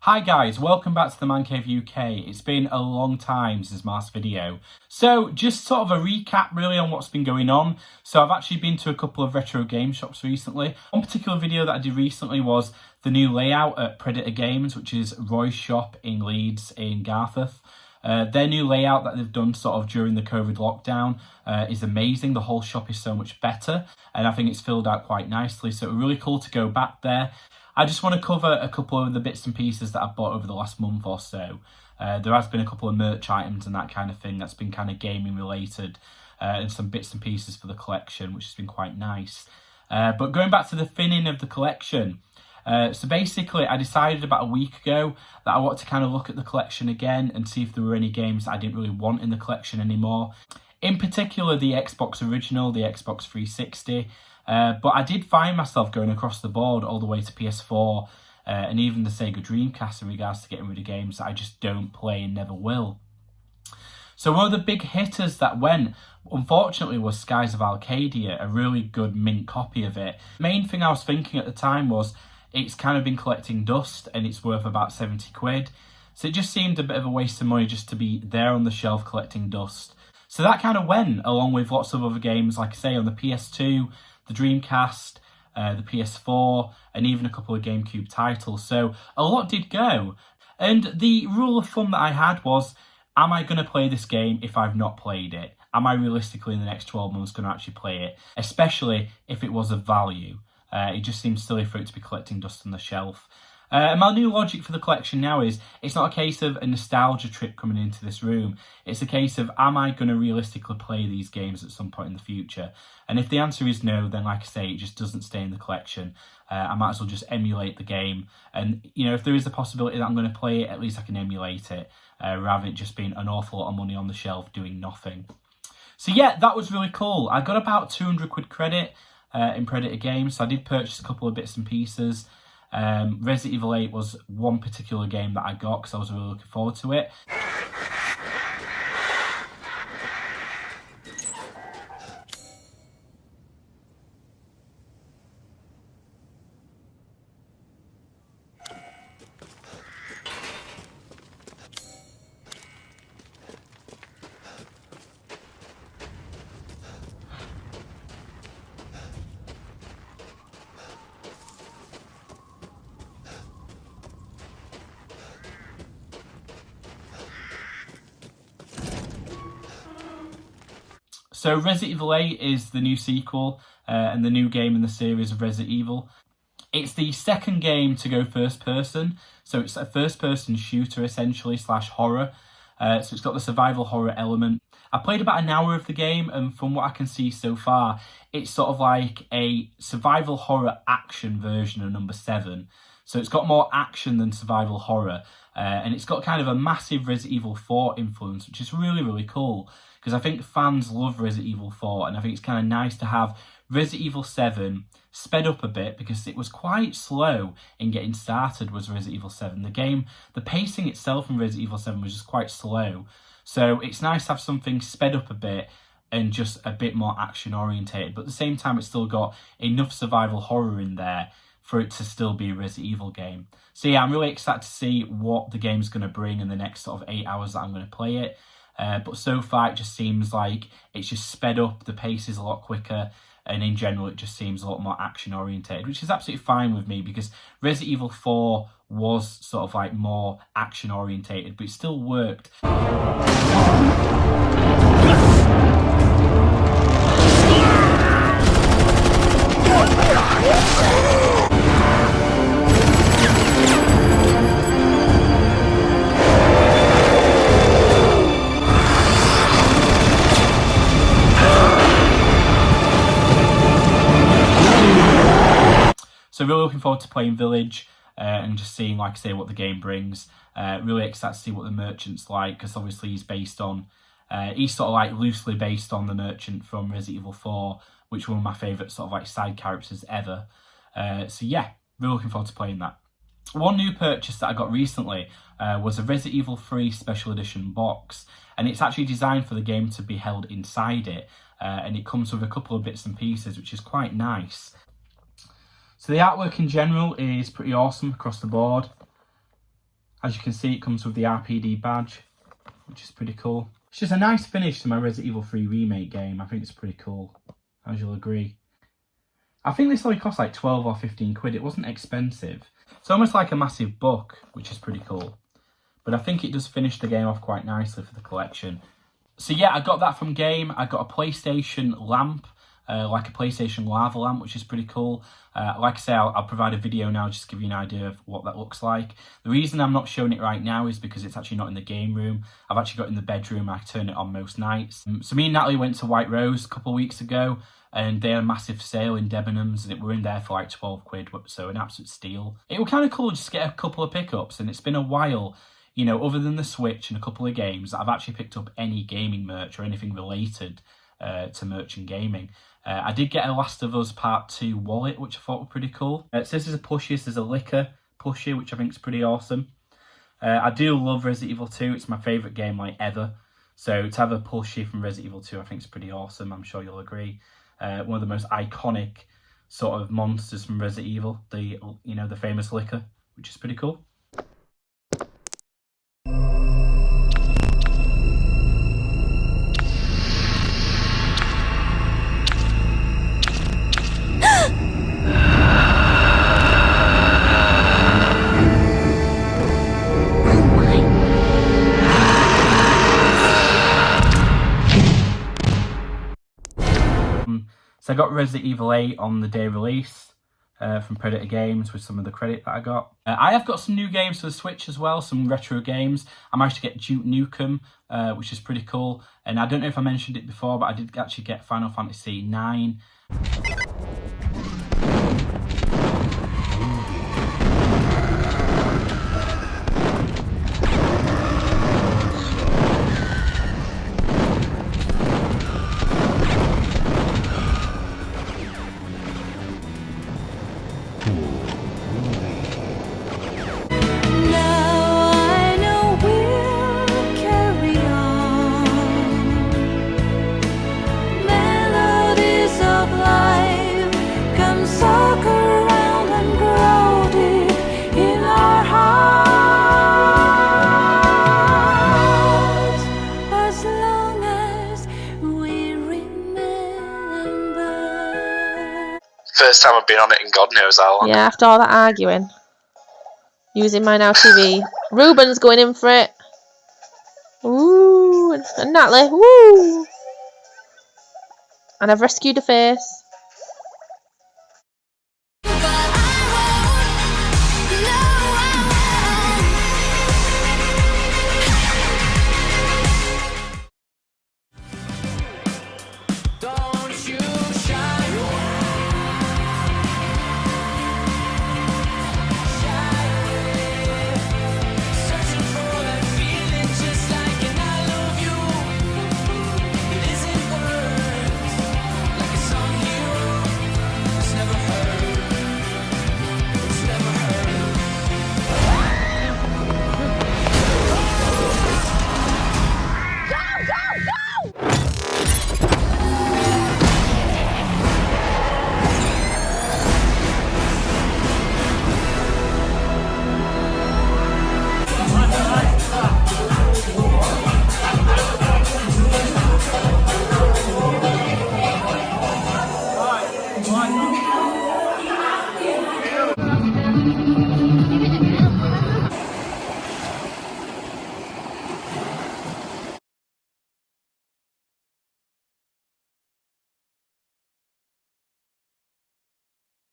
Hi guys, welcome back to the Man Cave UK. It's been a long time since my last video. So just sort of a recap really on what's been going on. So I've actually been to a couple of retro game shops recently. One particular video that I did recently was the new layout at Predator Games, which is Roy's shop in Leeds in Garforth. Their new layout that they've done sort of during the COVID lockdown is amazing. The whole shop is so much better and I think it's filled out quite nicely. So it was really cool to go back there. I just want to cover a couple of the bits and pieces that I've bought over the last month or so. There has been a couple of merch items and that kind of thing that's been kind of gaming related and some bits and pieces for the collection, which has been quite nice. But going back to the thinning of the collection, so basically I decided about a week ago that I wanted to kind of look at the collection again and see if there were any games that I didn't really want in the collection anymore. In particular, the Xbox original, the Xbox 360. But I did find myself going across the board all the way to PS4 and even the Sega Dreamcast in regards to getting rid of games that I just don't play and never will. So one of the big hitters that went, unfortunately, was Skies of Arcadia, a really good mint copy of it. The main thing I was thinking at the time was it's kind of been collecting dust and it's worth about 70 quid. So it just seemed a bit of a waste of money just to be there on the shelf collecting dust. So that kind of went along with lots of other games, like I say, on the PS2, the Dreamcast, the PS4, and even a couple of GameCube titles. So a lot did go. And the rule of thumb that I had was, am I going to play this game if I've not played it? Am I realistically in the next 12 months going to actually play it? Especially if it was of value. It just seems silly for it to be collecting dust on the shelf. My new logic for the collection now is, it's not a case of a nostalgia trip coming into this room. It's a case of, am I going to realistically play these games at some point in the future? And if the answer is no, then like I say, it just doesn't stay in the collection. I might as well just emulate the game. And, you know, if there is a possibility that I'm going to play it, at least I can emulate it, rather than it just being an awful lot of money on the shelf doing nothing. So yeah, that was really cool. I got about 200 quid credit in Predator Games. So I did purchase a couple of bits and pieces. Resident Evil 8 was one particular game that I got because I was really looking forward to it. So Resident Evil 8 is the new sequel and the new game in the series of Resident Evil. It's the second game to go first person, so it's a first person shooter essentially slash horror. So it's got the survival horror element. I played about an hour of the game and from what I can see so far, it's sort of like a survival horror action version of number 7. So it's got more action than survival horror and it's got kind of a massive Resident Evil 4 influence, which is really, really cool. Because I think fans love Resident Evil 4 and I think it's kind of nice to have Resident Evil 7 sped up a bit because it was quite slow in getting started was Resident Evil 7. The game, the pacing itself in Resident Evil 7 was just quite slow. So it's nice to have something sped up a bit and just a bit more action orientated. But at the same time, it's still got enough survival horror in there for it to still be a Resident Evil game. So yeah, I'm really excited to see what the game's going to bring in the next sort of 8 hours that I'm going to play it. But so far, it just seems like it's just sped up, the pace is a lot quicker, and in general, it just seems a lot more action-orientated, which is absolutely fine with me, because Resident Evil 4 was sort of like more action-orientated, but it still worked. So really looking forward to playing Village and just seeing, like I say, what the game brings. Really excited to see what the merchant's like, because obviously he's based on, he's sort of like loosely based on the merchant from Resident Evil 4, which was one of my favourite sort of like side characters ever. So yeah, really looking forward to playing that. One new purchase that I got recently was a Resident Evil 3 Special Edition box, and it's actually designed for the game to be held inside it, and it comes with a couple of bits and pieces, which is quite nice. So the artwork in general is pretty awesome across the board. As you can see, it comes with the RPD badge, which is pretty cool. It's just a nice finish to my Resident Evil 3 remake game. I think it's pretty cool, as you'll agree. I think this only cost like 12 or 15 quid. It wasn't expensive. It's almost like a massive book, which is pretty cool. But I think it does finish the game off quite nicely for the collection. So yeah, I got that from Game. I got a PlayStation lamp, like a PlayStation lava lamp, which is pretty cool. Like I say, I'll provide a video now just to give you an idea of what that looks like. The reason I'm not showing it right now is because it's actually not in the game room. I've actually got it in the bedroom. I turn it on most nights. So me and Natalie went to White Rose a couple of weeks ago, and they had a massive sale in Debenhams, and we're in there for like 12 quid, so an absolute steal. It was kind of cool just to get a couple of pickups, and it's been a while, you know, other than the Switch and a couple of games, I've actually picked up any gaming merch or anything related to merch and gaming. I did get a Last of Us Part 2 wallet, which I thought was pretty cool. It says there's a plushie, there's a liquor plushie, which I think is pretty awesome. I do love Resident Evil 2. It's my favourite game like ever. So to have a plushie from Resident Evil 2, I think is pretty awesome. I'm sure you'll agree. One of the most iconic sort of monsters from Resident Evil, the famous liquor, which is pretty cool. So I got Resident Evil 8 on the day release from Predator Games with some of the credit that I got. I have got some new games for the Switch as well, some retro games. I managed to get Duke Nukem, which is pretty cool. And I don't know if I mentioned it before, but I did actually get Final Fantasy 9. First time I've been on it in God knows how long. Yeah, after all that arguing. Using my Now TV. Ruben's going in for it. Ooh, and Natalie. Woo! And I've rescued a face.